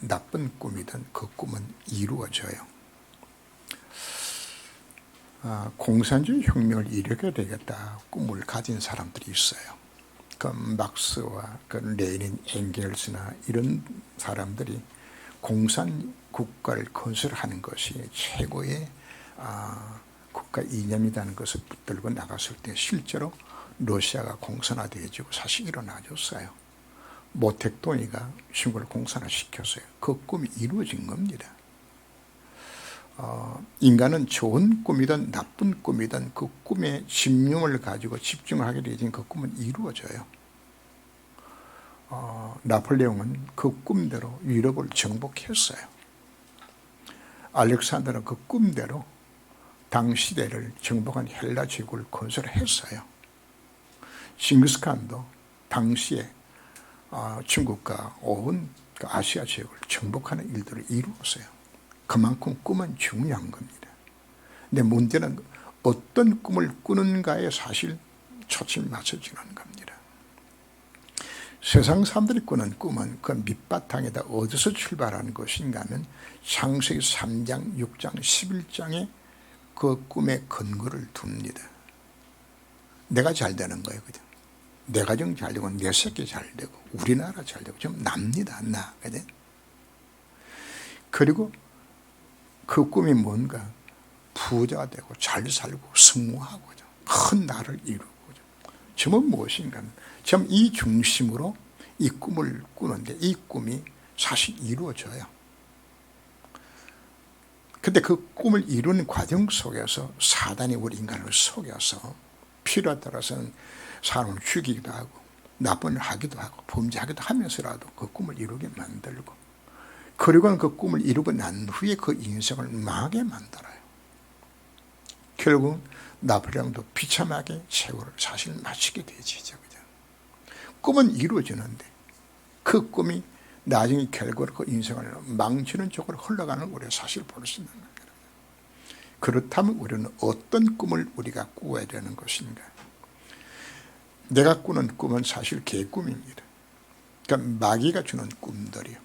나쁜 꿈이든 그 꿈은 이루어져요. 공산주의 혁명을 일으켜야 되겠다 꿈을 가진 사람들이 있어요. 그 막스와 그 레닌, 엥겔스나 이런 사람들이 공산 국가를 건설하는 것이 최고의 국가 이념이라는 것을 붙들고 나갔을 때 실제로 러시아가 공산화되어지고 사실 일어나줬어요. 모택동이가 중국을 공산화시켰어요. 그 꿈이 이루어진 겁니다. 인간은 좋은 꿈이든 나쁜 꿈이든 그 꿈에 집념을 가지고 집중하게 되어진 그 꿈은 이루어져요. 나폴레옹은 그 꿈대로 유럽을 정복했어요. 알렉산더는 그 꿈대로 당시대를 정복한 헬라 제국을 건설했어요. 징기스칸도 당시에 중국과 온 아시아 지역을 정복하는 일들을 이루었어요. 그만큼 꿈은 중요한 겁니다. 근데 문제는 어떤 꿈을 꾸는가에 사실 초점이 맞춰지는 겁니다. 세상 사람들이 꾸는 꿈은 그 밑바탕에다 어디서 출발하는 것인가 하면 창세기 3장, 6장, 11장에 그 꿈의 근거를 둡니다. 내가 잘 되는 거예요. 그죠? 내 가정 잘 되고 내 새끼 잘 되고 우리나라 잘 되고 좀 납니다. 나. 그죠? 그리고 그 꿈이 뭔가 부자가 되고 잘 살고 승무하고 큰 나라를 이루고 점은 무엇인가 하면 점 이 중심으로 이 꿈을 꾸는데 이 꿈이 사실 이루어져요. 근데 그 꿈을 이루는 과정 속에서 사단이 우리 인간을 속여서 필요에 따라서는 사람을 죽이기도 하고 나쁜 일 하기도 하고 범죄하기도 하면서라도 그 꿈을 이루게 만들고 그리고는 그 꿈을 이루고 난 후에 그 인생을 망하게 만들어요. 결국 나폴레옹도 비참하게 최후를 사실 마치게 되지죠. 그죠? 꿈은 이루어지는데 그 꿈이 나중에 결과로 그 인생을 망치는 쪽으로 흘러가는 우리가 사실 볼 수 있는 겁니다. 그렇다면 우리는 어떤 꿈을 우리가 꾸어야 되는 것인가? 내가 꾸는 꿈은 사실 개꿈입니다. 그러니까 마귀가 주는 꿈들이요.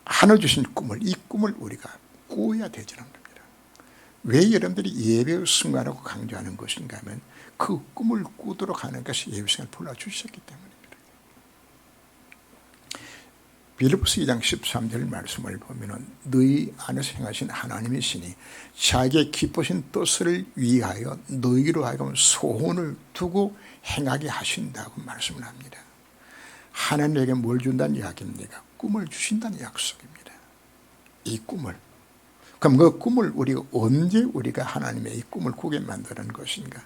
하늘 주신 꿈을 이 꿈을 우리가 꾸어야 되지는 겁니다. 왜 여러분들이 예배의 순간하고 강조하는 것인가 하면 그 꿈을 꾸도록 하는 것이 예배 시간을 불러주셨기 때문입니다. 빌립보서 2장 13절 말씀을 보면 너희 안에서 행하신 하나님의 신이 자기의 기쁘신 뜻을 위하여 너희로 하여금 소원을 두고 행하게 하신다고 말씀을 합니다. 하나님에게 뭘 준다는 이야기입니까? 꿈을 주신다는 약속입니다. 이 꿈을. 그럼 그 꿈을 우리가 언제 우리가 하나님의 이 꿈을 꾸게 만드는 것인가?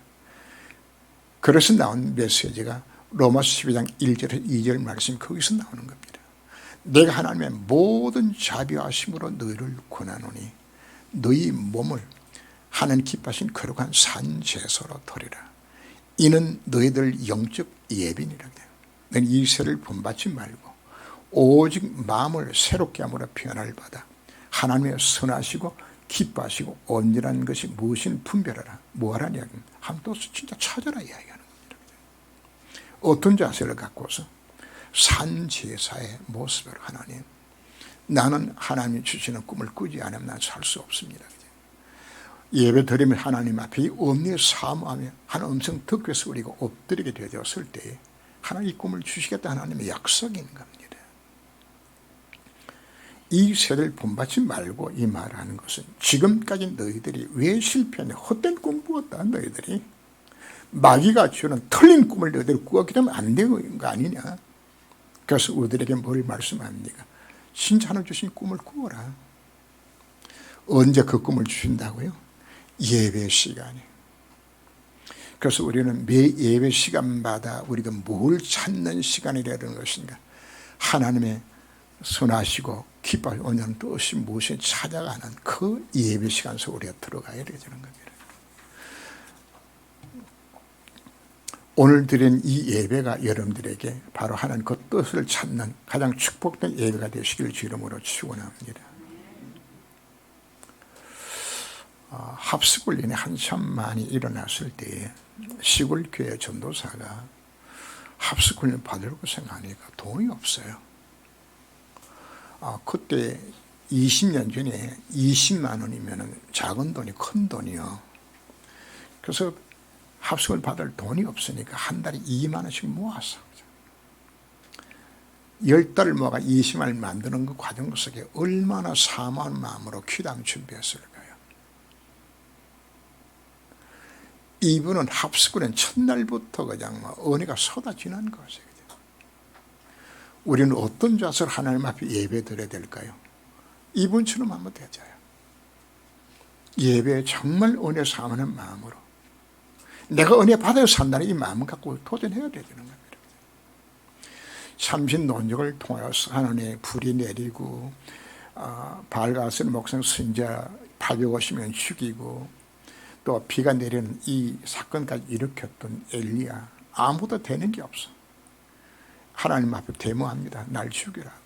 그래서 나온 메시지가 로마서 12장 1절에서 2절 말씀 거기서 나오는 겁니다. 내가 하나님의 모든 자비하심으로 너희를 권하노니 너희 몸을 하나님 기뻐하신 거룩한 산제사로 드리라. 이는 너희들 영적 예비니라. 너희 이 세를 본받지 말고 오직 마음을 새롭게 함으로 변화를 받아 하나님의 선하시고 기뻐하시고 온전한 것이 무엇인 분별하라. 뭐하라는 이야기입니다. 한번 또 진짜 찾아라 이야기하는 겁니다. 어떤 자세를 갖고서 산제사의 모습으로 하나님, 나는 하나님이 주시는 꿈을 꾸지 않으면 난 살 수 없습니다. 예배 드리면 하나님 앞에 이 엄리에 사모하며 하나님 음성 듣고 해서 우리가 엎드리게 되었을 때에 하나님 이 꿈을 주시겠다 하나님의 약속인 겁니다. 이 세대를 본받지 말고 이 말하는 것은 지금까지 너희들이 왜 실패했냐, 헛된 꿈 꾸었다. 너희들이 마귀가 주는 틀린 꿈을 너희들이 꾸었기 때문에 안 되는 거 아니냐. 그래서 우리들에게 뭘 말씀합니까? 진짜 하나님 주신 꿈을 꾸어라. 언제 그 꿈을 주신다고요? 예배 시간에. 그래서 우리는 매 예배 시간마다 우리가 뭘 찾는 시간이라는 것인가? 하나님의 선하시고 기뻐하시고 온전한 뜻이 무엇인지 찾아가는 그 예배 시간 속에 우리가 들어가야 되는 겁니다. 오늘 드린 이 예배가 여러분들에게 바로 하나님 그 뜻을 찾는 가장 축복된 예배가 되시길 주름으로 축원합니다. 합숙훈련이 한참 많이 일어났을 때에 시골 교회 전도사가 합숙훈련 받으려고 생각하니까 돈이 없어요. 그때 20년 전에 20만 원이면 작은 돈이 큰 돈이요. 그래서 합숙을 받을 돈이 없으니까 한 달에 2만 원씩 모았어. 10달을 모아가 20만 원을 만드는 그 과정 속에 얼마나 사모한 마음으로 기도하며 준비했을까요? 이분은 합숙을 첫날부터 그냥 은혜가 쏟아지는 것이에요. 우리는 어떤 자세로 하나님 앞에 예배 드려야 될까요? 이분처럼 한번 되자요. 예배에 정말 은혜 사모하는 마음으로 내가 은혜 받아야 산다는 이 마음을 갖고 도전해야 되는 겁니다. 삼신 논적을 통해서 하나님의 불이 내리고 발가스는 목성 선지자 850명 죽이고 또 비가 내리는 이 사건까지 일으켰던 엘리야, 아무도 되는 게 없어. 하나님 앞에 데모합니다. 날 죽이라고.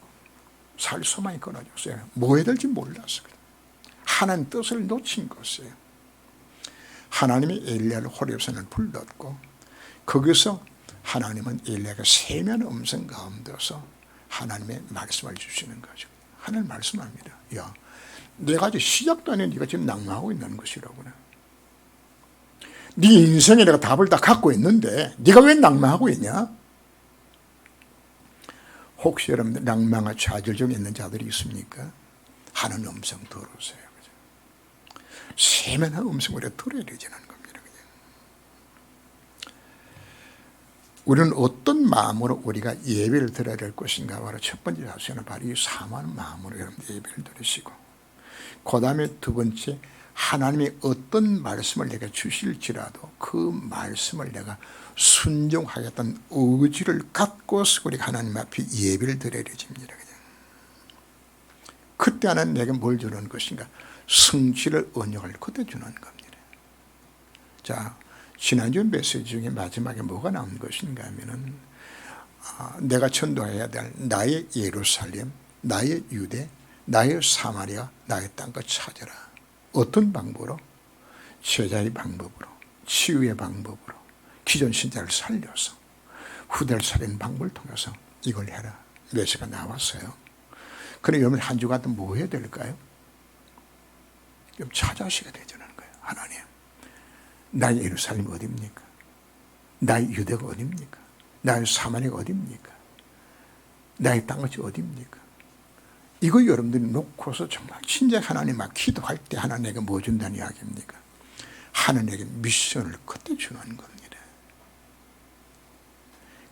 살 소망이 끊어졌어요. 뭐 해야 될지 몰랐어요. 하나님 뜻을 놓친 것이에요. 하나님이 엘리야를 호렙산을 불렀고 거기서 하나님은 엘리야가 세면 음성 가운데서 하나님의 말씀을 주시는 거죠. 하나님 말씀합니다. 야, 내가 아직 시작도 안 했는데 네가 지금 낭망하고 있는 것이라구나. 네 인생에 내가 답을 다 갖고 있는데 네가 왜 낭망하고 있냐? 혹시 여러분들 낭망과 좌절 중에 있는 자들이 있습니까? 하는 음성 들으세요. 세면한 음성 우리가 들어야 되지는 겁니다. 우리는 어떤 마음으로 우리가 예배를 드려야 될 것인가? 바로 첫 번째 자세는 바로 이 사모하는 마음으로 여러분들 예배를 드리시고, 그 다음에 두 번째, 하나님이 어떤 말씀을 내가 주실지라도 그 말씀을 내가 순종하겠다는 의지를 갖고서 우리가 하나님 앞에 예배를 드려야 됩니다. 그때 하나님 내게 뭘 주는 것인가? 성취를 언약을 그때 주는 겁니다. 자, 지난주 메시지 중에 마지막에 뭐가 나온 것인가 하면은 내가 전도해야 될 나의 예루살렘, 나의 유대, 나의 사마리아, 나의 땅끝 찾아라. 어떤 방법으로? 제자의 방법으로, 치유의 방법으로, 기존 신자를 살려서 후대를 살리는 방법을 통해서 이걸 해라. 메시지가 나왔어요. 그럼 여러분 한 주간 뭐 해야 될까요? 좀 찾아시게 되자는 거예요. 하나님, 나의 예루살렘이 어디입니까? 나의 유대가 어디입니까? 나의 사마리아가 어디입니까? 나의 땅끝이 어디입니까? 이거 여러분들이 놓고서 정말 진짜 하나님 막 기도할 때 하나님에게 뭐 준다는 이야기입니까? 하나님에게 미션을 그때 주는 겁니다.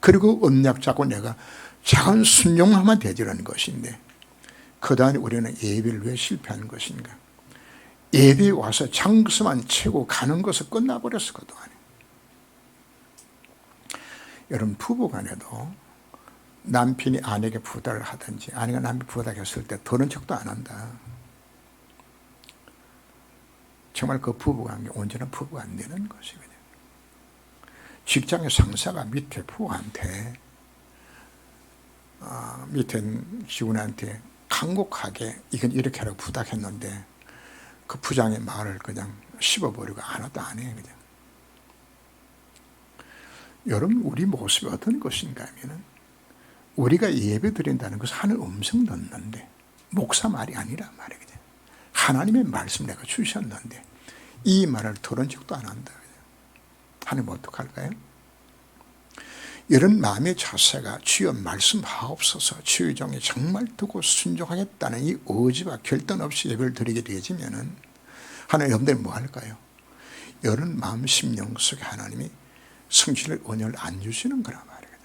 그리고 언약 잡고 내가 작은 순종하면 되지라는 것인데, 그 다음에 우리는 예배를 왜 실패하는 것인가? 예배에 와서 장수만 채고 가는 것을 끝나버렸어. 그동안에 여러분, 부부간에도 남편이 아내에게 부탁을 하든지 아내가 남편이 부탁했을 때 들은 척도 안 한다. 정말 그 부부관계 온전한 부부가 안 되는 것이거든요. 직장의 상사가 밑에 부하한테 밑에 직원한테 간곡하게 이건 이렇게 하라고 부탁했는데 그 부장의 말을 그냥 씹어버리고 아무것도 안 해요. 그냥. 여러분, 우리 모습이 어떤 것인가 하면은 우리가 예배 드린다는 것은 하늘 음성 듣는데 목사 말이 아니란 말이거든요. 하나님의 말씀 내가 주셨는데 이 말을 들은 적도 안 한다. 하나님 어떡할까요? 이런 마음의 자세가 주여 말씀하옵소서, 주의 종이 정말 두고 순종하겠다는 이 의지와 결단 없이 예배를 드리게 되어지면은 하나님 여러분들 뭐 할까요? 이런 마음 심령 속에 하나님이 성실을 언약을 안 주시는 거란 말이거든요.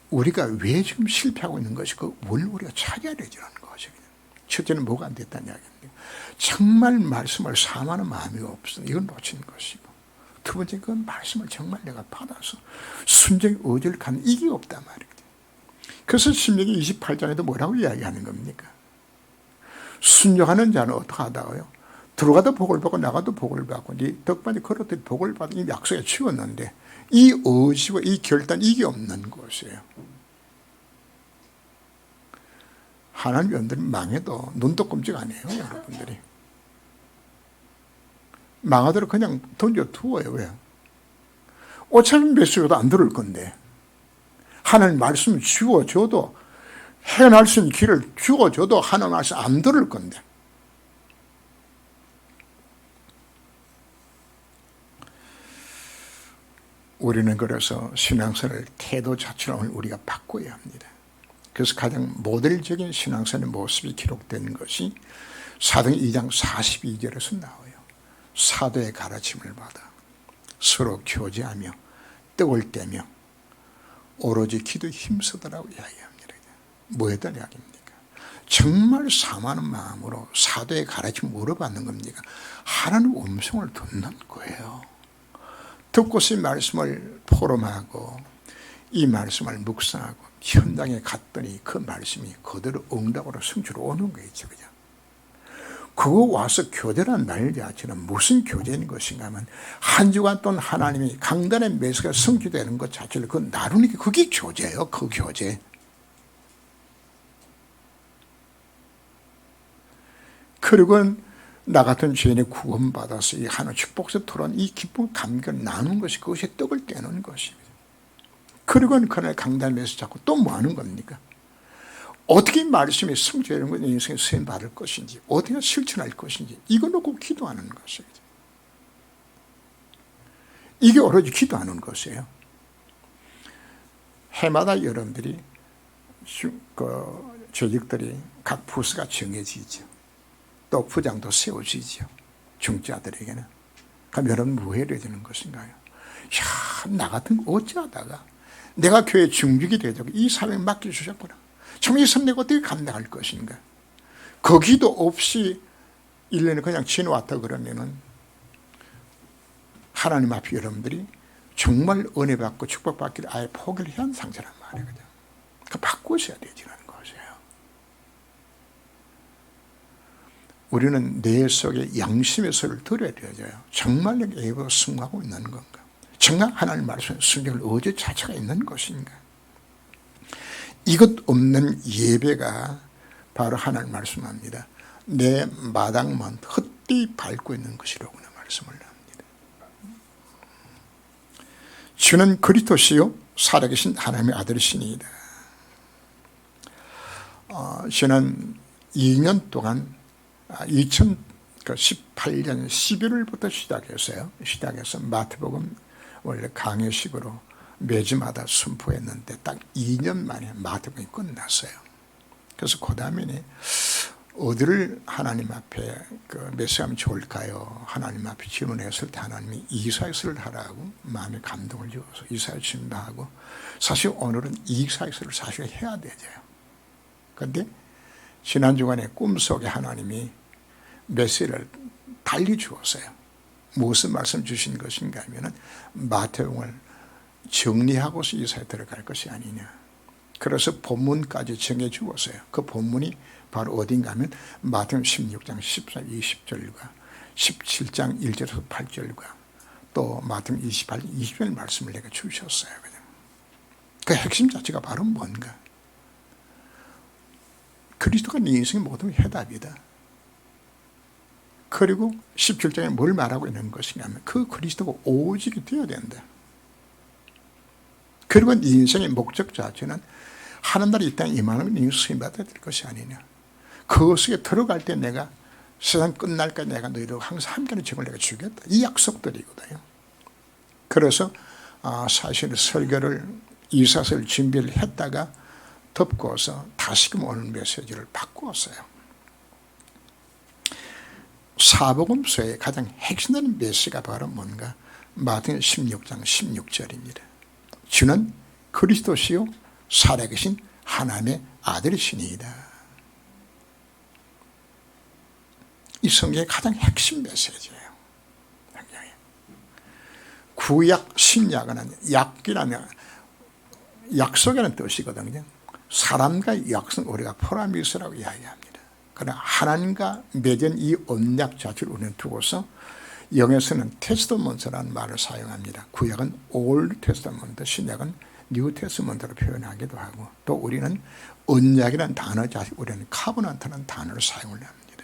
우리가 왜 지금 실패하고 있는 것이고 뭘 우리가 찾아야 되지라는 것이거든요. 첫째는 뭐가 안 됐다는 이야기입니다. 정말 말씀을 사모하는 마음이 없어. 이건 놓친 것이고, 두 번째, 그 말씀을 정말 내가 받아서 순종의 의지를 갖는 이게 없단 말이거든요. 그래서 신명기 28장에도 뭐라고 이야기하는 겁니까? 순종하는 자는 어떻게 하다가요? 들어가도 복을 받고 나가도 복을 받고 네 덕분에 걸었더니 복을 받은 이 약속에 치웠는데 이 의지와 이 결단, 이게 없는 것이에요. 하나님 여러분들이 망해도 눈도 끔찍 안 해요. 여러분들이 망하도록 그냥 던져 두어요. 왜? 5,000몇 수여도 안 들을 건데 하나님 말씀을 주어줘도, 해낼 수 있는 길을 주어줘도 하나님 말씀 안 들을 건데. 우리는 그래서 신앙생활 태도 자체를 우리가 바꿔야 합니다. 그래서 가장 모델적인 신앙생활의 모습이 기록된 것이 사도행 2장 42절에서 나와요. 사도의 가르침을 받아 서로 교제하며 떡을 떼며 오로지 기도에 힘쓰더라고 이야기합니다. 뭐였던 이야기입니까? 정말 사모하는 마음으로 사도의 가르침을 물어받는 겁니까? 하나님 음성을 듣는 거예요. 듣고서 이 말씀을 포럼하고 이 말씀을 묵상하고 현장에 갔더니 그 말씀이 그대로 응답으로 성취로 오는 거겠죠. 그죠? 그거 와서 교제란 말 자체는 무슨 교제인 것인가 하면 한 주간 동안 하나님이 강단의 메시지가 성취되는 것 자체를 그 나누는 게 그게 교제예요. 그 교제. 그리고 나 같은 죄인이 구원받아서 이 하나님 축복에서 돌아온 이 기쁨 감격을 나누는 것이 그것이 떡을 떼는 것입니다. 그리고 그날 강단 메시지 잡고 또 뭐 하는 겁니까? 어떻게 말씀이 성취되는 것 인생에 쓰임 받을 것인지, 어떻게 실천할 것인지 이거 놓고 기도하는 것입니다. 이게 오로지 기도하는 것이에요. 해마다 여러분들이 조직들이 각 부서가 정해지죠. 또 부장도 세워지죠. 중자들에게는. 그럼 여러분 뭐 해야 되는 것인가요? 나 같은 거 어찌하다가 내가 교회 중직이 되자고 이 사명을 맡겨주셨구나. 참 이 삶 내가 어떻게 감당할 것인가. 거기도 없이 1년에 그냥 지나왔다 그러면은 하나님 앞에 여러분들이 정말 은혜 받고 축복받기를 아예 포기를 한 상태란 말이거든요. 그 바꾸셔야 되지라는 것이에요. 우리는 내 속에 양심의 소리를 들어야 되죠. 정말 내가 예배로 승하고 있는 건가? 정말 하나님 말씀에 순종을 어제 자체가 있는 것인가? 이것 없는 예배가 바로 하나님 말씀합니다. 내 마당만 헛되이 밟고 있는 것이라고 말씀을 합니다. 주는 그리스도시요 살아계신 하나님의 아들이시니이다. 저는 2년 동안 2018년 11월부터 시작해서 마태복음 원래 강해식으로 매주마다 선포했는데 딱 2년 만에 마태복음이 끝났어요. 그래서 그 다음에는 어디를 하나님 앞에 메시하면 좋을까요? 하나님 앞에 질문했을 때 하나님이 이사야서를 하라고 마음에 감동을 주어서 이사야 준비하고, 사실 오늘은 이사야서를 사실 해야 되죠. 그런데 지난 주간에 꿈속에 하나님이 메시지를 달리 주었어요. 무슨 말씀 주신 것인가 하면은 마태복음을 정리하고서 이사에 들어갈 것이 아니냐. 그래서 본문까지 정해 주었어요. 그 본문이 바로 어딘가 하면 마태복음 16장 14, 20절과 17장 1절에서 8절과 또 마태복음 28, 20절 말씀을 내가 주셨어요. 그 핵심 자체가 바로 뭔가? 그리스도가 네 인생의 모든 해답이다. 그리고 17장에 뭘 말하고 있는 것이냐 하면 그 그리스도가 오직이 되어야 된다. 그리고 네 인생의 목적 자체는 하는 날이 이 땅에 임하면 네 수임 받아야 될 것이 아니냐. 그 속에 들어갈 때 내가 세상 끝날까지 내가 너희들 항상 함께하는 책을 내가 주겠다. 이 약속들이거든요. 그래서 사실 설교를 이사서를 준비를 했다가 덮고서 다시금 오늘 메시지를 바꾸었어요. 사복음서의 가장 핵심되는 메시지가 바로 뭔가? 마태복음 16장 16절입니다. 주는 그리스도시요 살아계신 하나님의 아들이시니이다. 이 성경의 가장 핵심 메시지예요. 구약 신약은 약이라는 약속이라는 뜻이거든요. 사람과 약속 우리가 프라미스라고 이야기합니다. 그러나 하나님과 맺은 이 언약 자체를 우리는 두고서 영에서는 테스트먼트라는 말을 사용합니다. 구약은 올드 테스트먼트, 신약은 뉴 테스트먼트로 표현하기도 하고, 또 우리는 언약이라는 단어 자체 우리는 카버넌트라는 단어를 사용을 합니다.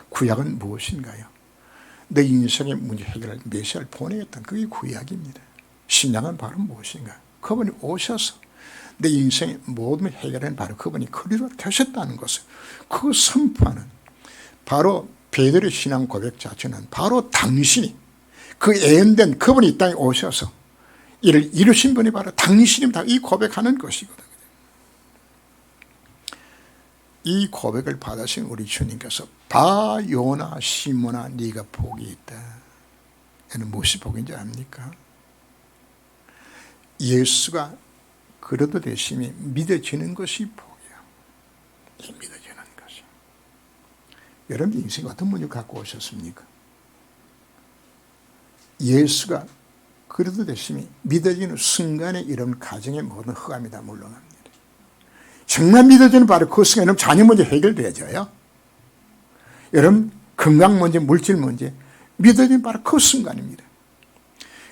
구약은 무엇인가요? 내 인생의 문제 해결을 메시아를 보내겠다는 그게 구약입니다. 신약은 바로 무엇인가? 그분이 오셔서 내 인생의 모든 해결은 바로 그분이 그리스도가 되셨다는 것을 그 선포하는 바로 베드로의 신앙 고백 자체는 바로 당신이 그 예언된 그분이 이 땅에 오셔서 이를 이루신 분이 바로 당신입니다. 이 고백하는 것이거든요. 이 고백을 받으신 우리 주님께서 바 요나 시몬아 네가 복이 있다. 얘는 무엇이 복인지 압니까? 예수가 그래도 되심이 믿어지는 것이 복이야. 믿어지는 것이. 여러분 인생에 어떤 문제 갖고 오셨습니까? 예수가 그래도 되심이 믿어지는 순간에 이런 가정의 모든 흑암이 다 물러갑니다. 정말 믿어지는 바로 그 순간에 자녀 문제 해결되어져요. 여러분 건강 문제, 물질 문제 믿어지는 바로 그 순간입니다.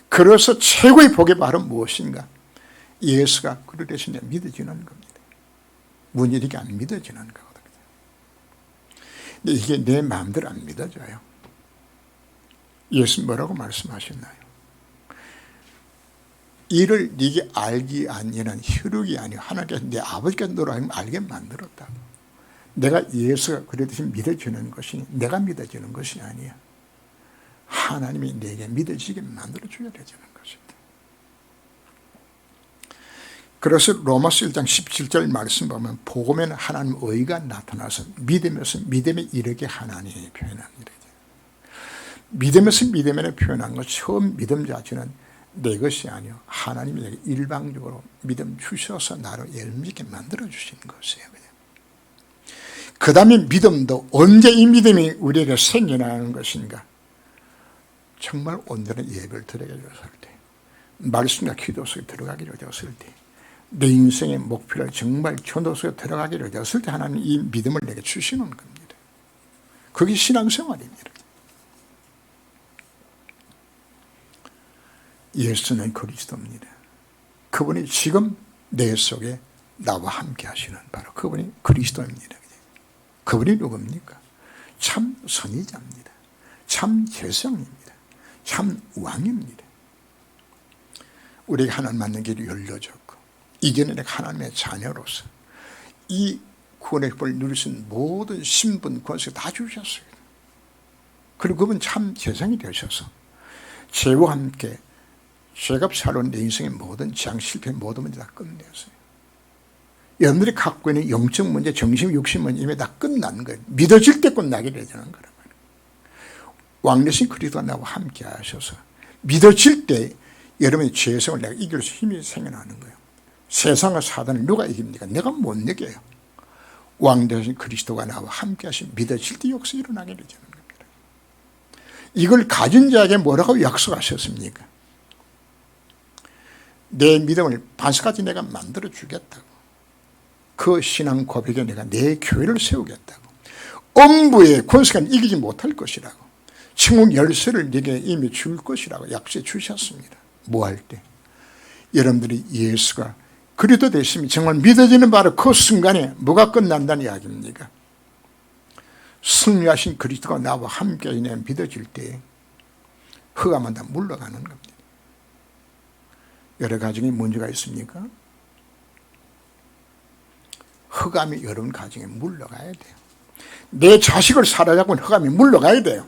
그래서 최고의 복이 바로 무엇인가? 예수가 그를 대신에 믿어지는 겁니다. 문일이게 안 믿어지는 거거든요. 근데 이게 내 마음대로 안 믿어져요. 예수 뭐라고 말씀하셨나요? 이를 네게 알기 아니란 혈육이 아니요 하나님께서 내 아버지께서 너를 알게 만들었다고. 내가 예수가 그러듯이 믿어지는 것이 내가 믿어지는 것이 아니야. 하나님이 내게 믿어지게 만들어줘야 되는 것입니다. 그래서 로마서 1장 17절 말씀 보면 복음에는 하나님 의가 나타나서 믿음에서 믿음에 이르게 하나님이 표현합니다. 믿음에서 믿음에 표현한 것 처음 믿음 자체는 내 것이 아니요 하나님이 내게 일방적으로 믿음 주셔서 나를 열매있게 만들어주신 것이에요. 그 다음에 믿음도 언제 이 믿음이 우리에게 생겨나는 것인가? 정말 온전한 예배를 드리게 되었을 때, 말씀과 기도 속에 들어가게 되었을 때, 내 인생의 목표를 정말 전도 속에 들어가게 되었을 때 하나님 이 믿음을 내게 주시는 겁니다. 그게 신앙생활입니다. 예수는 그리스도입니다. 그분이 지금 내 속에 나와 함께 하시는 바로 그분이 그리스도입니다. 그분이 누굽니까? 참 선지자입니다. 참 재성입니다. 참 왕입니다. 우리가 하나님 만난 길이 열려졌고 이제는 내가 하나님의 자녀로서 이 구원의 복을 누릴 수 있는 모든 신분, 권세 다 주셨어요. 그리고 그분 참 재성이 되셔서 죄와 함께 죄가 살아온 내 인생의 모든 재앙, 실패, 모든 문제 다 끝내었어요. 여러분들이 갖고 있는 영적 문제, 정신, 육신 문제 이미 다 끝난 거예요. 믿어질 때 끝나게 되는 거란 말이에요. 왕 대신 그리스도가 나와 함께 하셔서 믿어질 때 여러분의 죄성을 내가 이길 수 힘이 생겨나는 거예요. 세상과 사단을 누가 이깁니까? 내가 못 이겨요. 왕 대신 그리스도가 나와 함께 하시면 믿어질 때 역사 일어나게 되는 겁니다. 이걸 가진 자에게 뭐라고 약속하셨습니까? 내 믿음을 반석까지 내가 만들어 주겠다고. 그 신앙 고백에 내가 내 교회를 세우겠다고. 엄부의 권세는 이기지 못할 것이라고. 천국 열쇠를 네게 이미 줄 것이라고 약속해 주셨습니다. 뭐 할 때? 여러분들이 예수가 그리스도 되심이 정말 믿어지는 바로 그 순간에 뭐가 끝난다는 이야기입니까? 승리하신 그리스도가 나와 함께 믿어질 때 흑암은 다 물러가는 겁니다. 여러 가정에 문제가 있습니까? 흑암이 여러분 가정에 물러가야 돼요. 내 자식을 살아자고는 흑암이 물러가야 돼요.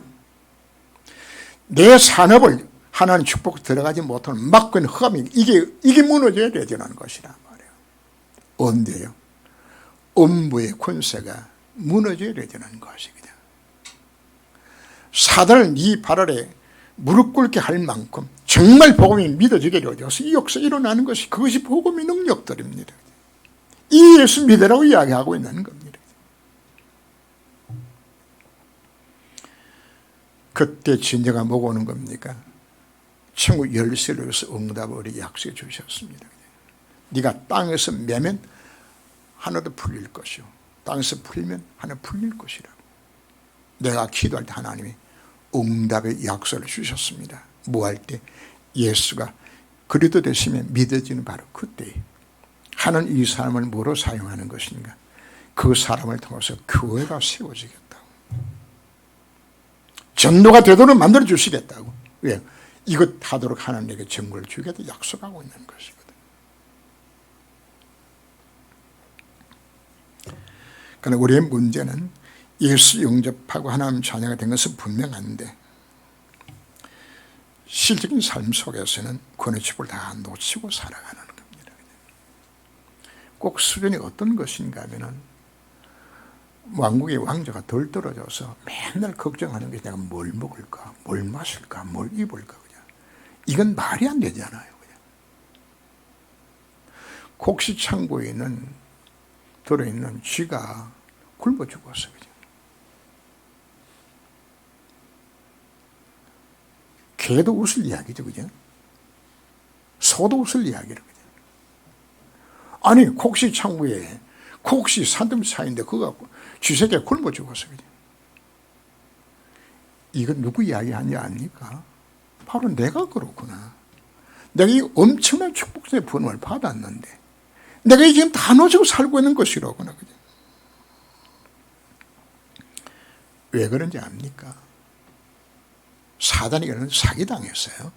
내 산업을 하나님 축복 들어가지 못하는 막고 있는 흑암이 이게 무너져야 되는 것이란 말이에요. 언제요? 엄부의 권세가 무너져야 되는 것이거든요. 사단을 네 발 아래 무릎 꿇게 할 만큼 정말 복음이 믿어지게 되어서 이 역사 일어나는 것이 그것이 복음의 능력들입니다. 이 예수 믿으라고 이야기하고 있는 겁니다. 그때 진정한 뭐가 오는 겁니까? 천국 열쇠를 위해서 응답을 우리 약속해 주셨습니다. 네가 땅에서 매면 하나도 풀릴 것이요 땅에서 풀면 하나 풀릴 것이라고. 내가 기도할 때 하나님이 응답의 약속을 주셨습니다. 뭐 할 때? 예수가 그리스도 되시면 믿어지는 바로 그때 하는 이 사람을 뭐로 사용하는 것인가? 그 사람을 통해서 교회가 세워지겠다고. 전도가 되도록 만들어 주시겠다고. 왜? 이것 하도록 하나님에게 정보를 주겠다 약속하고 있는 것이거든. 그러나 우리의 문제는 예수 영접하고 하나님 자녀가 된 것은 분명한데 실적인 삶 속에서는 구원의 칩을 다 놓치고 살아가는 겁니다. 꼭 수준이 어떤 것인가 하면은 왕국의 왕자가 덜 떨어져서 맨날 걱정하는 게 내가 뭘 먹을까, 뭘 마실까, 뭘 입을까. 그냥. 이건 말이 안 되잖아요. 그냥. 곡식창고에 들어있는 쥐가 굶어 죽었어. 그냥. 개도 웃을 이야기죠. 그죠? 소도 웃을 이야기를. 그죠? 아니, 곡식창고에 곡식 산더미 사이인데 그거 갖고 쥐새끼가 굶어 죽었어. 그죠? 이건 누구 이야기하는지 압니까? 바로 내가 그렇구나. 내가 이 엄청난 축복의 분을 받았는데 내가 지금 다 놓치고 살고 있는 것이로구나. 그죠? 왜 그런지 압니까? 사단이 그런 사기당했어요.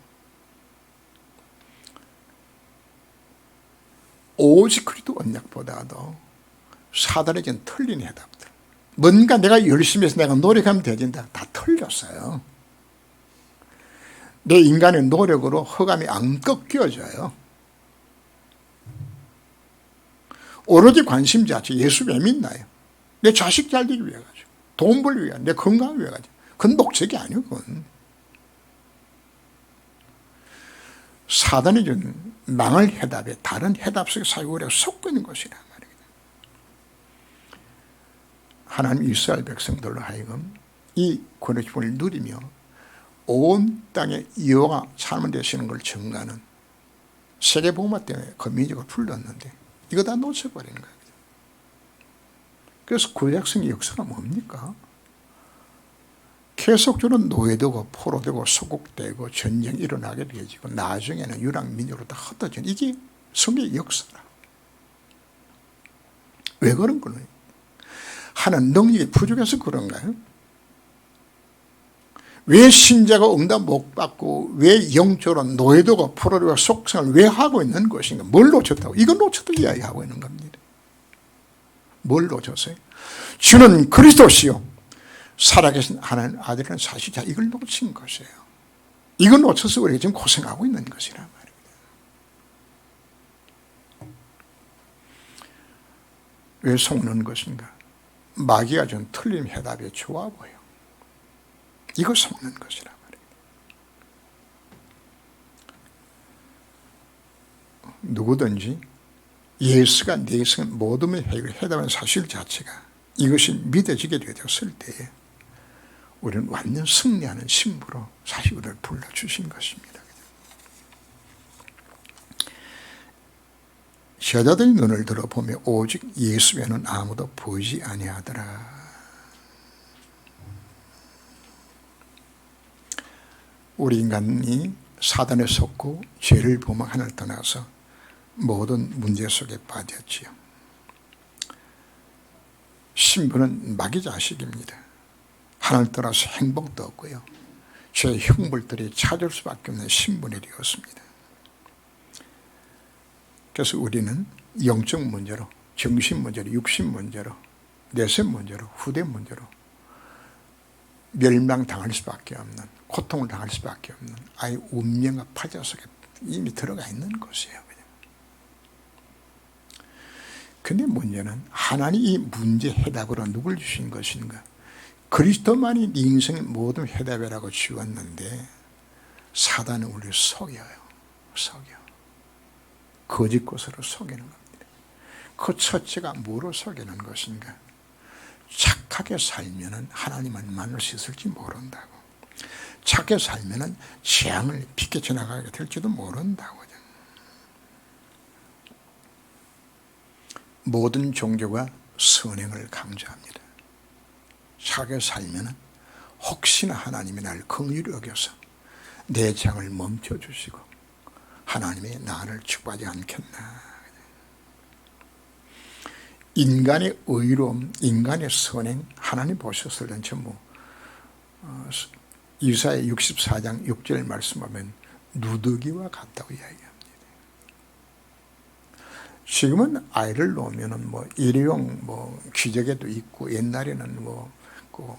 오직 그리스도 언약보다도 사단의 전 틀린 해답들. 뭔가 내가 열심히 해서 내가 노력하면 되진다. 다 틀렸어요. 내 인간의 노력으로 허감이 안 꺾여져요. 오로지 관심 자체 예수 왜 믿나요? 내 자식 잘 되기 위해 가지고, 돈 벌기 위해, 내 건강을 위해 가지고. 그건 목적이 아니고 그건. 사단이 준 망할 해답에 다른 해답 속에 살고 속고 있는 것이란 말이에요. 하나님 이스라엘 백성들로 하여금 이 구원의 기쁨을 누리며 온 땅에 여호와 삶을 되시는 걸 증거하는 세계복음화 때문에 그 민족을 불렀는데 이거 다 놓쳐버리는 거예요. 그래서 구약성의 역사가 뭡니까? 계속적으로 노예되고 포로되고 소국되고 전쟁이 일어나게 되어지고 나중에는 유랑민족으로 다 흩어지는 이게 성경의 역사라. 왜 그런 거예요? 하나님 능력이 부족해서 그런가요? 왜 신자가 응답 못 받고 왜 영적으로 노예되고 포로되고 속성을 왜 하고 있는 것인가? 뭘 놓쳤다고? 이거 놓쳤다고 이야기하고 있는 겁니다. 뭘 놓쳤어요? 주는 그리스도시요 살아계신 하나님 아들이라는 사실, 자, 이걸 놓친 것이에요. 이걸 놓쳐서 우리가 지금 고생하고 있는 것이란 말입니다. 왜 속는 것인가? 마귀가 준 틀린 해답이 좋아 보여. 이거 속는 것이란 말입니다. 누구든지 예수가 내 인생 모든 해답은 사실 자체가 이것이 믿어지게 되었을 때에 우리는 완전 승리하는 신부로 사실 우리를 불러주신 것입니다. 제자들의 눈을 들어보며 오직 예수 외에는 아무도 보이지 아니하더라. 우리 인간이 사단에 속고 죄를 범한 하나를 떠나서 모든 문제 속에 빠졌지요. 신부는 마귀 자식입니다. 하나님을 떠나서 행복도 없고요. 죄의 형벌들이 찾을 수밖에 없는 신분이 되었습니다. 그래서 우리는 영적 문제로, 정신 문제로, 육신 문제로, 내세 문제로, 후대 문제로 멸망당할 수밖에 없는, 고통을 당할 수밖에 없는 아예 운명과 파자 속에 이미 들어가 있는 것이에요. 그런데 문제는 하나님이 이 문제 해답으로 누굴 주신 것인가? 그리스도만이 네 인생의 모든 해답이라고 주었는데 사단은 우리를 속여요. 속여. 거짓 것으로 속이는 겁니다. 그 첫째가 뭐로 속이는 것인가? 착하게 살면 하나님을 만날 수 있을지 모른다고. 착하게 살면 재앙을 비껴쳐 나가게 될지도 모른다고. 모든 종교가 선행을 강조합니다. 착하게 살면 혹시나 하나님이 나를 긍휼히 여겨서 내 재앙을 멈춰주시고 하나님이 나를 축복하지 않겠나. 인간의 의로움, 인간의 선행, 하나님 보셨을 땐 전부 이사야 64장 6절 말씀하면 누더기와 같다고 이야기합니다. 지금은 아이를 놓으면은 뭐 일회용 뭐 기저귀도 있고, 옛날에는 그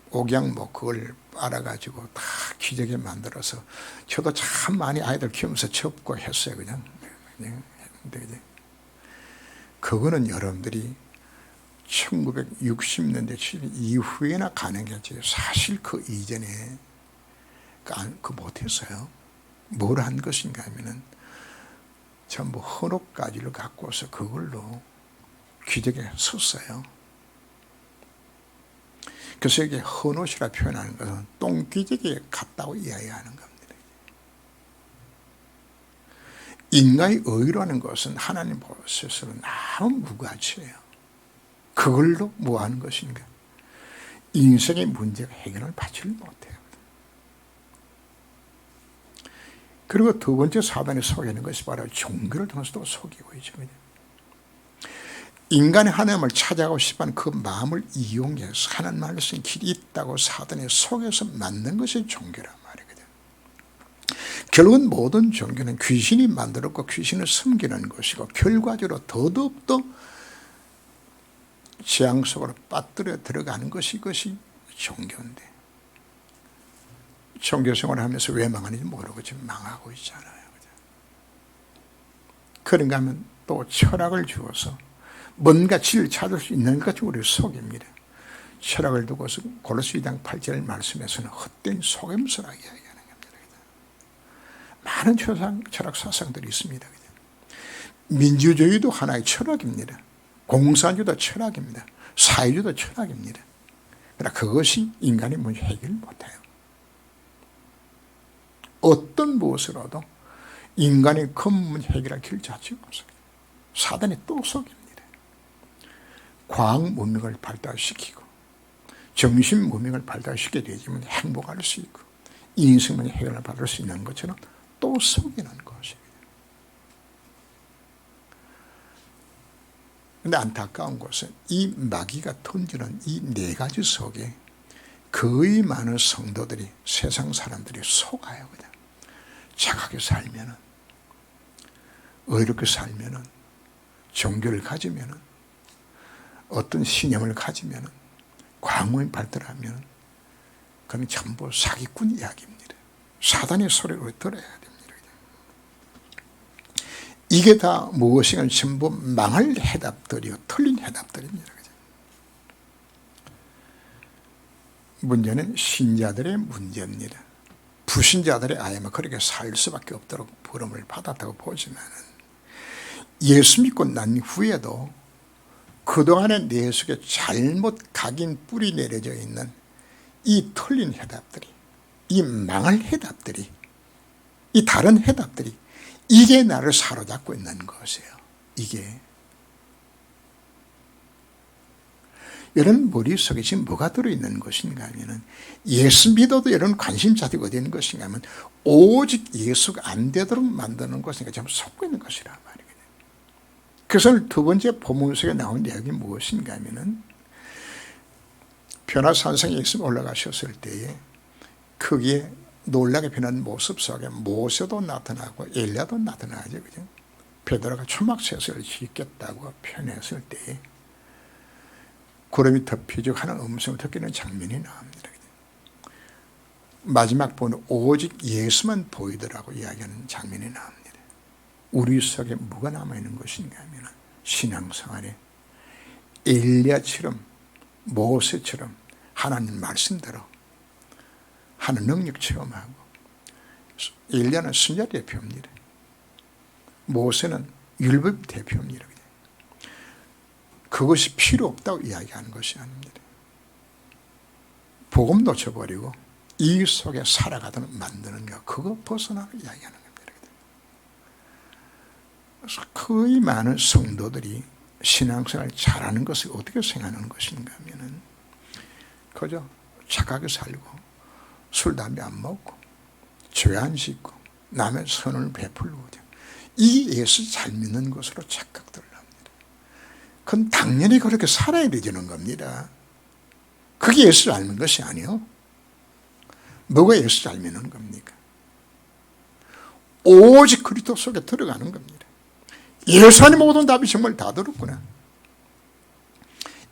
옥양 그걸 알아가지고 다 기저귀 만들어서, 저도 참 많이 아이들 키우면서 접고 했어요. 그냥 했는데, 그거는 여러분들이 1960년대 70 이후에나 가능했지, 사실 그 이전에 그 못했어요. 뭘 한 것인가 하면은 전부 헌옷가지를 갖고서 그걸로 기저귀에 썼어요. 그래서 이게 헌옷이라 표현하는 것은 똥기저귀에 같다고 이야기하는 겁니다. 인간의 의라는 것은 하나님 보시기에는 너무 무가치예요. 그걸로 뭐 하는 것인가? 인생의 문제가 해결을 받지를 못해요. 그리고 두 번째 사단이 속이는 것이 바로 종교를 통해서도 속이고 있죠. 인간이 하나님을 찾아가고 싶어하는 그 마음을 이용해서 하나님 말씀 길이 있다고 사단이 속여서 만든 것이 종교란 말이거든. 결국은 모든 종교는 귀신이 만들었고 귀신을 섬기는 것이고, 결과적으로 더더욱더 재앙 속으로 빠뜨려 들어가는 것이 이것이 종교인데, 종교생활을 하면서 왜 망하는지 모르고 지금 망하고 있잖아요. 그런가 하면 또 철학을 주어서 뭔가 진리를 찾을 수 있는 것 같이 우리를 속입니다. 철학을 두고서 골로새 2장 8절 말씀에서는 헛된 속임수라고 이야기하는 겁니다. 많은 철학 사상들이 있습니다. 민주주의도 하나의 철학입니다. 공산주의도 철학입니다. 사회주의도 철학입니다. 그러나 그것이 인간의 문제 해결을 못해요. 어떤 무엇으로도 인간의 근본 해결할 길 자체가 없어요. 사단이 또 속입니다. 과학 문명을 발달시키고 정신 문명을 발달시켜야 되지만 행복할 수 있고 인생의 해결을 받을 수 있는 것처럼 또 속이는 것입니다. 그런데 안타까운 것은 이 마귀가 던지는 이 네 가지 속에 거의 많은 성도들이, 세상 사람들이 속아요. 그냥 착하게 살면은, 의롭게 살면은, 종교를 가지면은, 어떤 신념을 가지면은, 광호에 발달하면은, 그건 전부 사기꾼 이야기입니다. 사단의 소리를 들어야 됩니다. 이게 다 무엇인가 전부 망할 해답들이요, 틀린 해답들입니다. 문제는 신자들의 문제입니다. 불신자들의 아예 그렇게 살 수밖에 없도록 부름을 받았다고 보지만, 예수 믿고 난 후에도 그동안의 내 속에 잘못 각인 뿌리 내려져 있는 이 틀린 해답들이, 이 망할 해답들이, 이 다른 해답들이, 이게 나를 사로잡고 있는 것이에요. 이게 여러분 머릿속에 지금 뭐가 들어있는 것인가 하면, 예수 믿어도 여러분 관심사들이 어디 있는 것인가 하면 오직 예수가 안 되도록 만드는 것이니까 전부 속고 있는 것이란 말이거든요. 그래서 두 번째 본문 속에 나온 내용이 무엇인가 하면, 변화산성에 예수님 올라가셨을 때에 거기에 놀라게 변한 모습 속에 모세도 나타나고 엘리야도 나타나죠. 그죠? 베드로가 초막셋을 짓겠다고 표현했을 때에 구름이 덮이죠. 하는 음성을 듣기는 장면이 나옵니다. 마지막 보는 오직 예수만 보이더라고 이야기하는 장면이 나옵니다. 우리 속에 뭐가 남아있는 것인가 하면 신앙생활에 엘리야처럼 모세처럼 하나님 말씀대로 하는 능력 체험하고, 엘리야는 선자 대표입니다. 모세는 율법 대표입니다. 그것이 필요 없다고 이야기하는 것이 아닙니다. 복음 놓쳐버리고 이 속에 살아가도록 만드는 것, 그거 벗어나고 이야기하는 겁니다. 그래서 거의 많은 성도들이 신앙생활 잘하는 것을 어떻게 생각하는 것인가 하면은, 그저 착하게 살고 술, 담배 안 먹고 죄 안 짓고 남의 선을 베풀고, 이게 예수 잘 믿는 것으로 착각들 합니다. 그건 당연히 그렇게 살아야 되는 겁니다. 그게 예수를 알는 것이 아니요. 뭐가 예수를 잘 믿는 겁니까? 오직 그리스도 속에 들어가는 겁니다. 예수님 모든 답이 정말 다 들었구나.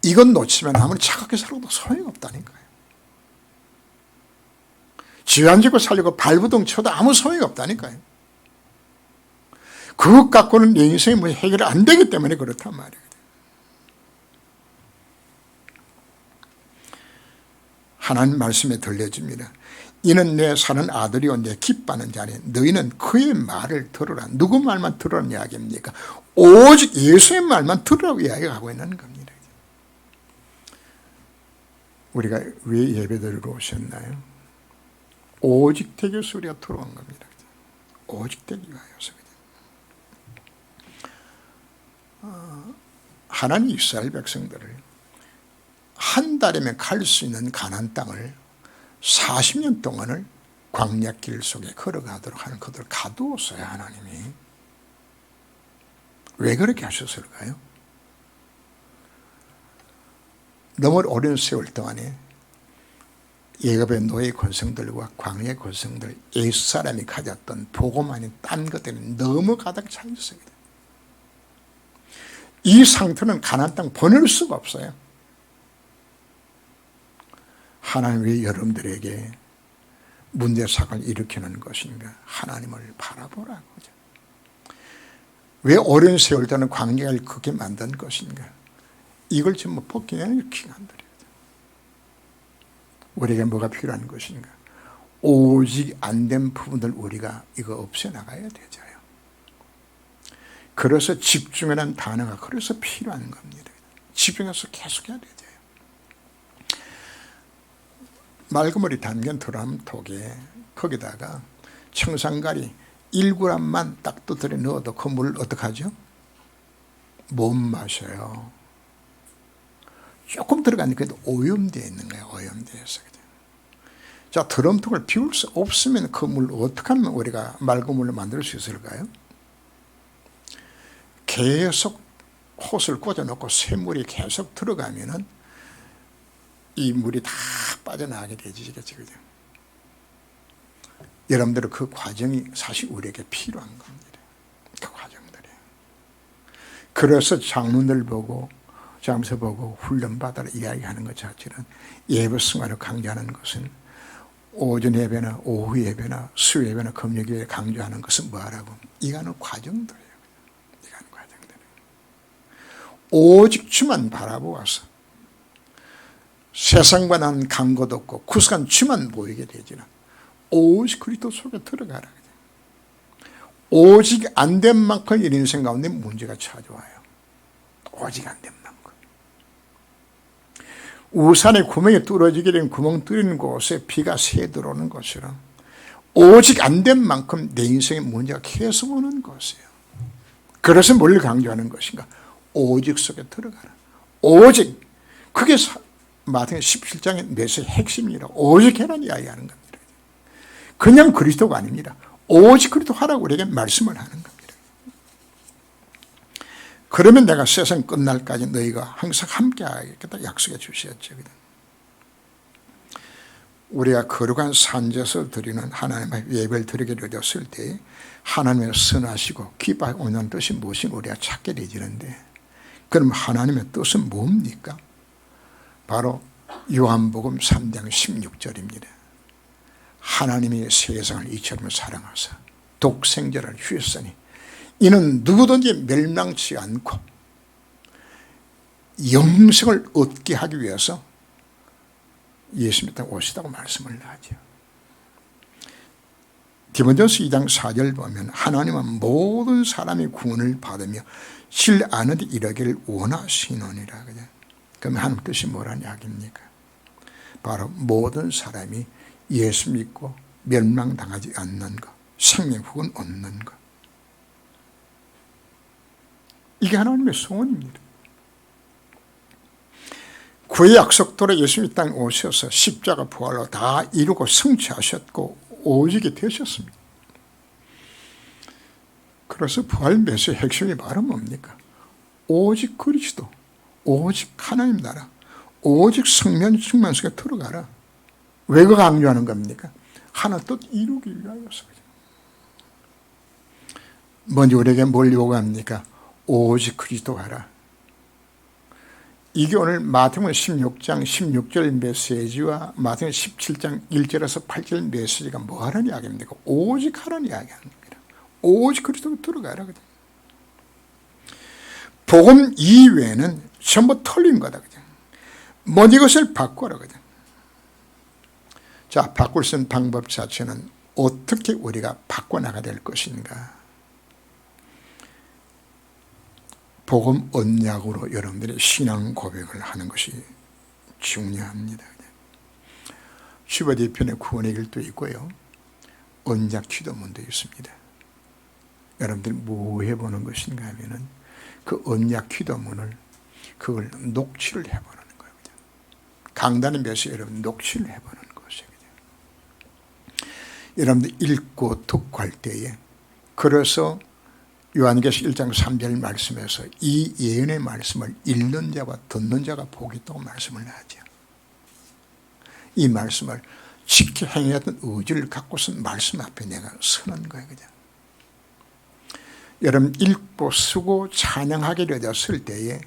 이건 놓치면 아무리 착하게 살아도 소용이 없다니까요. 지안 지고 살려고 발부둥 쳐도 아무 소용이 없다니까요. 그것 갖고는 내 인생이 뭐 해결이 안 되기 때문에 그렇단 말이에요. 하나님 말씀에 들려줍니다. 이는 내 사는 아들이요 내 기뻐하는 자니 너희는 그의 말을 들으라. 누구 말만 들으라는 이야기입니까? 오직 예수의 말만 들으라고 이야기하고 있는 겁니다. 우리가 왜 예배드리러 오셨나요? 오직 되기 위해서 우리가 들어온 겁니다. 오직 되기 위하여서. 하나님 이스라엘 백성들을 한 달이면 갈 수 있는 가나안 땅을 40년 동안을 광야길 속에 걸어가도록 하는 그들을 가두었어요. 하나님이. 왜 그렇게 하셨을까요? 너무 오랜 세월 동안에 예굽의 노예 권성들과 광야의 권성들, 옛사람이 가졌던 복음 아닌 딴 것들이 너무 가득 차 있어요. 이 상태는 가나안 땅 보낼 수가 없어요. 하나님 왜 여러분들에게 문제사건을 일으키는 것인가? 하나님을 바라보라고죠. 왜 오랜 세월 동안 광야를 그렇게 만든 것인가? 이걸 전부 벗겨내는 기간들이에요. 우리에게 뭐가 필요한 것인가? 오직 안 된 부분들 우리가 이거 없애나가야 되죠. 그래서 집중이라는 단어가 그래서 필요한 겁니다. 집중해서 계속 해야 되죠. 말그물이 담긴 드럼통에 거기다가 청산가리 1g만 딱 떠들여 넣어도 그 물을 어떻게 하죠? 못 마셔요. 조금 들어가니까 오염되어 있는 거예요. 오염되어서. 자, 드럼통을 비울 수 없으면 그 물을 어떻게 하면 우리가 맑은 물로 만들 수 있을까요? 계속 톳을 꽂아놓고 샘물이 계속 들어가면은 이 물이 다 빠져나가게 되지겠죠. 여러분들은 그 과정이 사실 우리에게 필요한 겁니다. 그 과정들이. 그래서 장로들 보고 장서 보고 훈련받아라 이야기하는 것 자체는 예배 승화를 강조하는 것은 오전 예배나 오후 예배나 수요 예배나 금요 예배 강조하는 것은 뭐라고? 이거는 과정들이에요. 이거는 과정들이에요. 오직 주만 바라보아서 세상과 난 간것도 없고 구속한 주만 보이게 되지는 오직 그리스도 속에 들어가라. 오직 안 된 만큼 이 인생 가운데 문제가 찾아와요. 오직 안 된 만큼. 우산에 구멍이 뚫어지게 된 구멍 뚫리는 곳에 비가 새 들어오는 것처럼 오직 안 된 만큼 내 인생에 문제가 계속 오는 것이에요. 그래서 뭘 강조하는 것인가? 오직 속에 들어가라. 오직. 그게 마태복음 17장의 메시지의 핵심이라 오직 해라는 이야기하는 겁니다. 그냥 그리스도가 아닙니다. 오직 그리스도 하라고 우리에게 말씀을 하는 겁니다. 그러면 내가 세상 끝날까지 너희가 항상 함께 하겠다 약속해 주셨죠. 우리가 거룩한 산제에서 드리는 하나님의 예배를 드리게 되었을 때 하나님의 선하시고 기뻐하고 온유한 뜻이 무엇인가 우리가 찾게 되지는데 그럼 하나님의 뜻은 뭡니까? 바로 요한복음 3장 16절입니다. 하나님이 세상을 이처럼 사랑하사 독생자를 주셨으니 이는 누구든지 멸망치 않고 영생을 얻게 하기 위해서 예수님이 오시다고 말씀을 하죠. 디모데후서 2장 4절 보면 하나님은 모든 사람이 구원을 받으며 질 않은 데 이르기를 원하시노니라. 그럼 하나님 뜻이 뭐라는 이야기입니까? 바로 모든 사람이 예수 믿고 멸망당하지 않는 것, 생명 후원 얻는 것. 이게 하나님의 소원입니다. 구의 약속대로 예수님 이 땅에 오셔서 십자가 부활로 다 이루고 성취하셨고 오직이 되셨습니다. 그래서 부활 메시지의 핵심이 바로 뭡니까? 오직 그리스도, 오직 하나님 나라, 오직 성령 충만 속에 들어가라. 왜 그거 강조하는 겁니까? 하나 뜻 이루기 위하여서. 먼저 우리에게 뭘 요구합니까? 오직 그리스도 하라. 이게 오늘 마태복음 16장 16절 메시지와 마태복음 17장 1절에서 8절 메시지가 뭐 하는 이야기입니까? 오직 하라는 이야기하는 겁니다. 오직 그리스도로 들어가라. 복음 이외에는 전부 틀린 거다. 뭐 이것을 바꾸라. 자, 바꿀 수 있는 방법 자체는 어떻게 우리가 바꿔나가야 될 것인가. 복음 언약으로 여러분들이 신앙 고백을 하는 것이 중요합니다. 주보 뒤편에 구원의 길도 있고요. 언약 기도문도 있습니다. 여러분들이 뭐 해보는 것인가 하면은 그 언약 기도문을 그걸 녹취를 해보는 거예요. 강단에 몇서 여러분 녹취를 해보는 것이에요. 여러분들 읽고 듣고 할 때에 그래서 요한계시록 1장 3절 말씀에서 이 예언의 말씀을 읽는 자와 듣는 자가 복이 있다고 말씀을 하죠. 이 말씀을 지켜 행했던 의지를 갖고서 말씀 앞에 내가 서는 거예요. 그죠? 여러분 읽고 쓰고 찬양하게 되었을 때에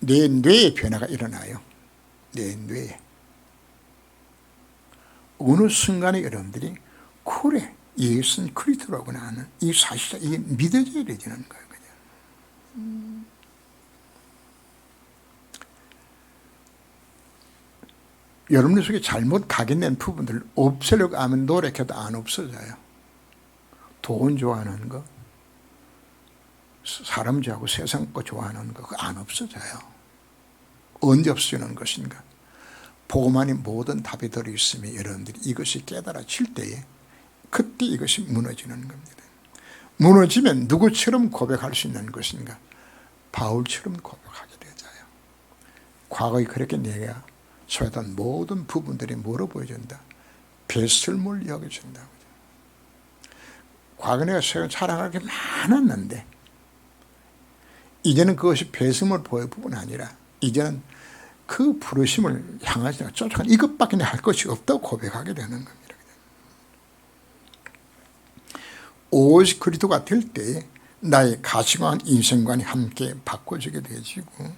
내 뇌의 변화가 일어나요. 내 뇌에. 어느 순간에 여러분들이 그래 예수는 그리스도라고 하는 이 사실이 이게 믿어져야 되는 거예요. 여러분들 속에 잘못 각인된 부분들 없애려고 하면 노력해도 안 없어져요. 돈 좋아하는 거, 사람 좋아하고 세상 거 좋아하는 거, 그거 안 없어져요. 언제 없어지는 것인가? 복음 안에 모든 답이 들어있으면 여러분들이 이것이 깨달아질 때에 그때 이것이 무너지는 겁니다. 무너지면 누구처럼 고백할 수 있는 것인가? 바울처럼 고백하게 되잖아요. 과거에 그렇게 내가 소유했던 모든 부분들이 뭐로 보여준다? 배설물 여겨준다. 과거 내가 소유 자랑할 게 많았는데 이제는 그것이 배설물 보여 부분이 아니라 이제는 그 부르심을 향하지 쫓아가는 이것밖에 할 것이 없다고 고백하게 되는 겁니다. 오직 그리스도가 될 때에 나의 가치관, 인생관이 함께 바꿔지게 되지고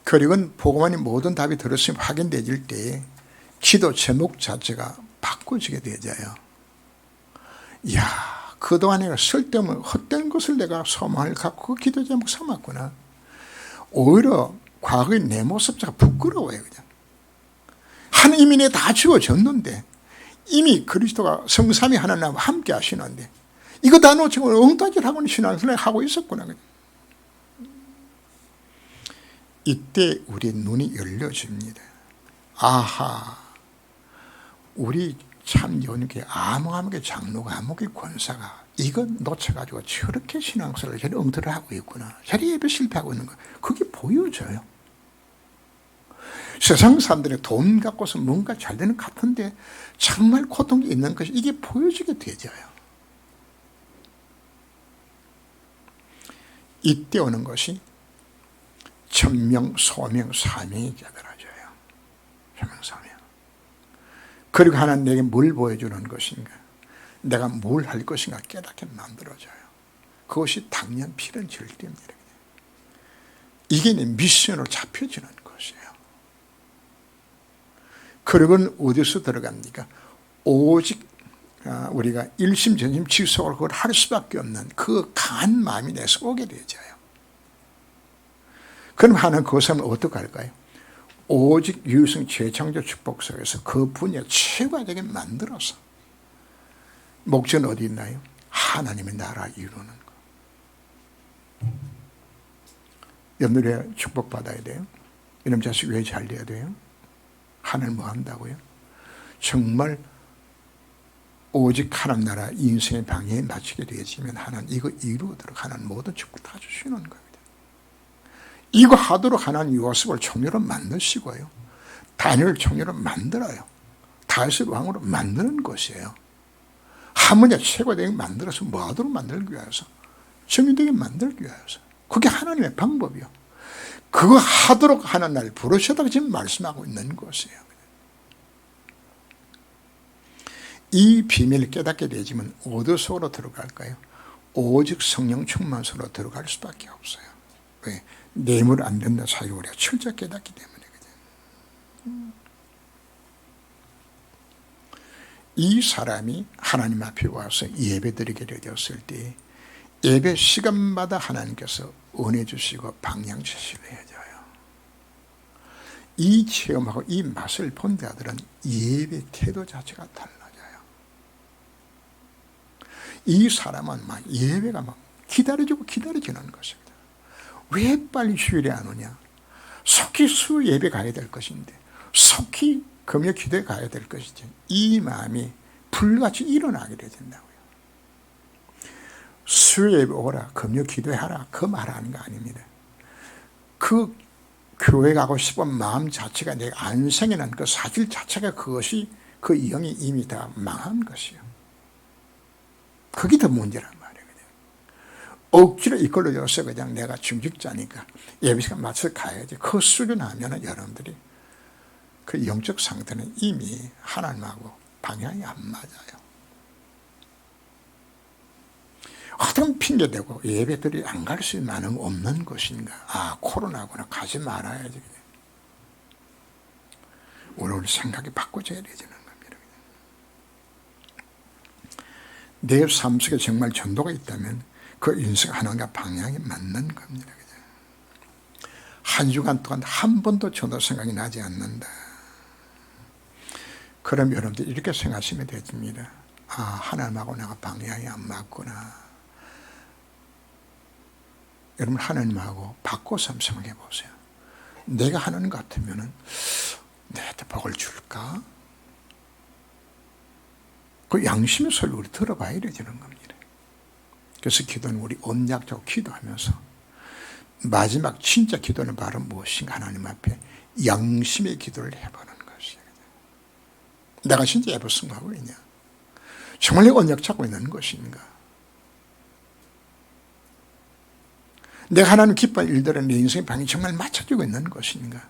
그리고 복음 안에 모든 답이 들었으면 확인되질 때에 기도 제목 자체가 바꿔지게 되져요. 이야, 그동안 내가 쓸데없는 헛된 것을 내가 소망을 갖고 그 기도 제목 삼았구나. 오히려 과거의 내 모습 자체가 부끄러워요. 그냥. 하나님이 내 다 주어졌는데 이미 그리스도가 성삼위 하나님과 함께 하시는데 이거 다 놓치고 엉뚱하게 하고는 신앙생활을 하고 있었구나. 이때 우리의 눈이 열려집니다. 아하, 우리 참 연계 암흑의 장로가 암흑의 권사가 이거 놓쳐가지고 저렇게 신앙생활을 저렇게 엉터리를 하고 있구나. 저렇게 예배 실패하고 있는 거 그게 보여져요. 세상 사람들이 돈 갖고서 뭔가 잘 되는 것 같은데 정말 고통이 있는 것이 이게 보여지게 되져요. 이때 오는 것이 천명, 소명, 사명이 깨달아져요. 천명, 사명. 그리고 하나님 내게 뭘 보여주는 것인가? 내가 뭘 할 것인가 깨닫게 만들어져요. 그것이 당연 필연 절대입니다. 이게 내 미션으로 잡혀지는 것이에요. 그리고는 어디서 들어갑니까? 오직 우리가 일심전심 지속을 그걸 할 수밖에 없는 그 강한 마음이 내서 오게 되어져요. 그럼 하나는 그것은 어떻게 할까요? 오직 유성 재창조 축복 속에서 그 분야 최고되게 만들어서 목적은 어디 있나요? 하나님의 나라 이루는 거. 여러분들 왜 축복받아야 돼요? 이런 자식 왜 잘 돼야 돼요? 하늘 뭐 한다고요? 정말 오직 하나님 나라 인생의 방향에 맞추게 되어지면 하나님 이거 이루도록 하나님 모든 축복 다 주시는 겁니다. 이거 하도록 하나님 요셉을 총리로 만드시고요. 다니엘을 총리로 만들어요. 다윗을 왕으로 만드는 것이에요. 하모니아 최고되게 만들어서 뭐 하도록 만들기 위해서? 정의되게 만들기 위해서. 그게 하나님의 방법이요. 그거 하도록 하는 날 부르셨다고 지금 말씀하고 있는 것이에요. 이 비밀을 깨닫게 되지만 어디 속으로 들어갈까요? 오직 성령 충만으로 들어갈 수밖에 없어요. 왜? 뇌물 안 된다 사실 우리가 철저히 깨닫기 때문에. 이 사람이 하나님 앞에 와서 예배 드리게 되었을 때 예배 시간마다 하나님께서 은혜 주시고 방향 제시를 해줘요. 이 체험하고 이 맛을 본 자들은 예배 태도 자체가 달라져요. 이 사람은 막 예배가 막 기다려지고 기다려지는 것입니다. 왜 빨리 휴일에 안 오냐? 속히 수 예배 가야 될 것인데, 속히 금요 기도에 가야 될 것이지. 이 마음이 불같이 일어나게 된다고요. 수 예배 오라, 금요 기도하라, 그 말하는 거 아닙니다. 그 교회 가고 싶은 마음 자체가 내가 안 생겨난 그 사실 자체가 그것이 그 영이 이미 다 망한 것이요. 그게 더 문제란 말이에요. 억지로 이끌어줘서 그냥 내가 중직자니까 예배시간 맞춰서 가야지. 그 수준 하면은 여러분들이 그 영적 상태는 이미 하나님하고 방향이 안 맞아요. 어떤 핑계대고 예배들이 안 갈 수 있는 없는 것인가? 아, 코로나구나. 가지 말아야지. 우리 생각이 바꿔져야 되는 겁니다. 내 삶 속에 정말 전도가 있다면 그 인생 하나님과 방향이 맞는 겁니다. 한 주간 동안 한 번도 전도 생각이 나지 않는다. 그럼 여러분들 이렇게 생각하시면 됩니다. 아, 하나님하고 내가 방향이 안 맞구나. 여러분 하나님하고 바꿔서 한번 생각해 보세요. 내가 하나님 같으면 내한테 복을 줄까? 그 양심의 소리를 우리 들어봐야 되는 겁니다. 그래서 기도는 우리 언약적으로 기도하면서 마지막 진짜 기도는 바로 무엇인가? 하나님 앞에 양심의 기도를 해보는 것이에요. 내가 진짜 예배 승하고 있냐? 정말 내가 언약 찾고 있는 것인가? 내가 하나님 기뻐할 일들은 내 인생의 방향이 정말 맞춰지고 있는 것인가?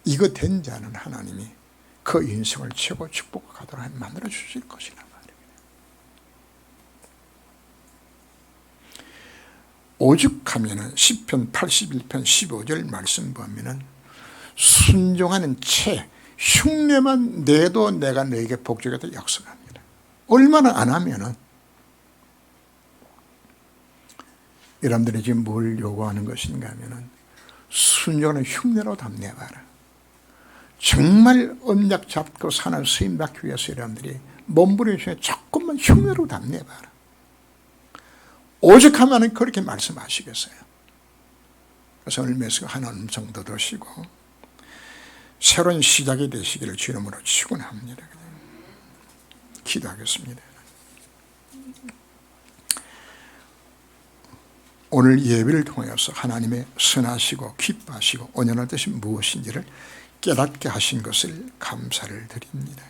이거 된 자는 하나님이 그 인생을 최고 축복하도록 만들어 주실 것이란 말이에요. 오죽하면은 시편 81편 15절 말씀 보면은 순종하는 채 흉내만 내도 내가 너에게 복주겠다 약속합니다. 얼마나 안 하면은 여러분들이 지금 뭘 요구하는 것인가 하면은 순종하는 흉내로 담내봐라. 정말 언약 잡고 사는 스님 받기 위해서 여러분들이 몸부림치며 조금만 흉내로 담내봐라. 오죽하면 그렇게 말씀하시겠어요. 그래서 오늘 메시지 한 음성 더 드시고 새로운 시작이 되시기를 주 이름으로 축원합니다. 기도하겠습니다. 오늘 예배를 통해서 하나님의 선하시고 기뻐하시고 온전한 뜻이 무엇인지를 깨닫게 하신 것을 감사를 드립니다.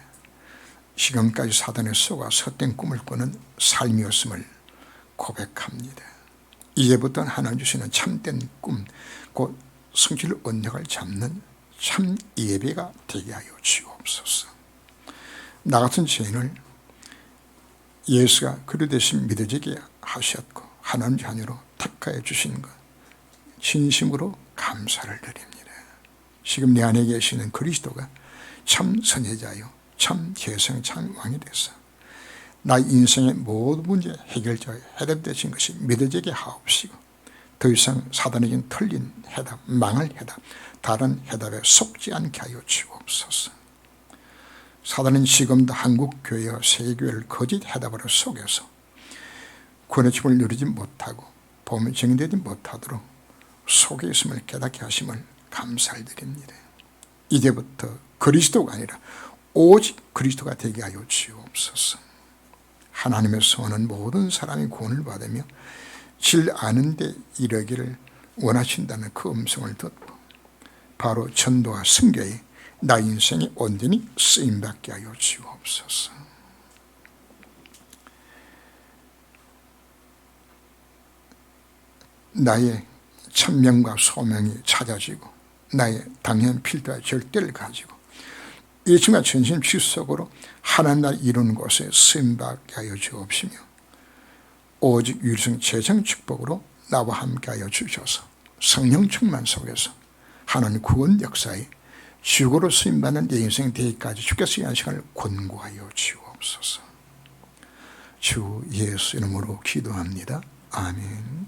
지금까지 사단의 속아 헛된 꿈을 꾸는 삶이었음을 고백합니다. 이제부터는 하나님 주시는 참된 꿈, 곧 성실 언약을 잡는 참 예배가 되게 하여 주옵소서. 나 같은 죄인을 예수가 그리 대신 믿어지게 하셨고 하나님 자녀로 택하여 주신 것 진심으로 감사를 드립니다. 지금 내 안에 계시는 그리스도가 참 선지자요 참 재성 참 왕이 되서 나 인생의 모든 문제 해결자의 해답되신 것이 믿어지게 하옵시고 더 이상 사단에겐 틀린 해답, 망할 해답, 다른 해답에 속지 않게 하여 주옵소서. 사단은 지금도 한국교회와 세계교회를 거짓 해답으로 속여서 구원의 춤을 누리지 못하고 보험이 정되지 못하도록 속에 있음을 깨닫게 하심을 감사를 드립니다. 이제부터 그리스도가 아니라 오직 그리스도가 되게 하여 주옵소서. 하나님의 소원은 모든 사람이 구원을 받으며 질 아는 데 이르기를 원하신다는 그 음성을 듣고 바로 전도와 선교에 나 인생이 온전히 쓰임받게 하여 주옵소서. 나의 천명과 소명이 찾아지고 나의 당연 필터와 절대를 가지고 이 순간 전심 지속으로 하나님 나라 이루는 곳에 쓰임받게 하여 주옵시며 오직 유일성 최종 축복으로 나와 함께하여 주셔서 성령 충만 속에서 하나님 구원 역사에 주고로 쓰임받는 내 인생 대기까지 주께서 이 한 시간을 권고하여 주옵소서. 주 예수 이름으로 기도합니다. 아멘.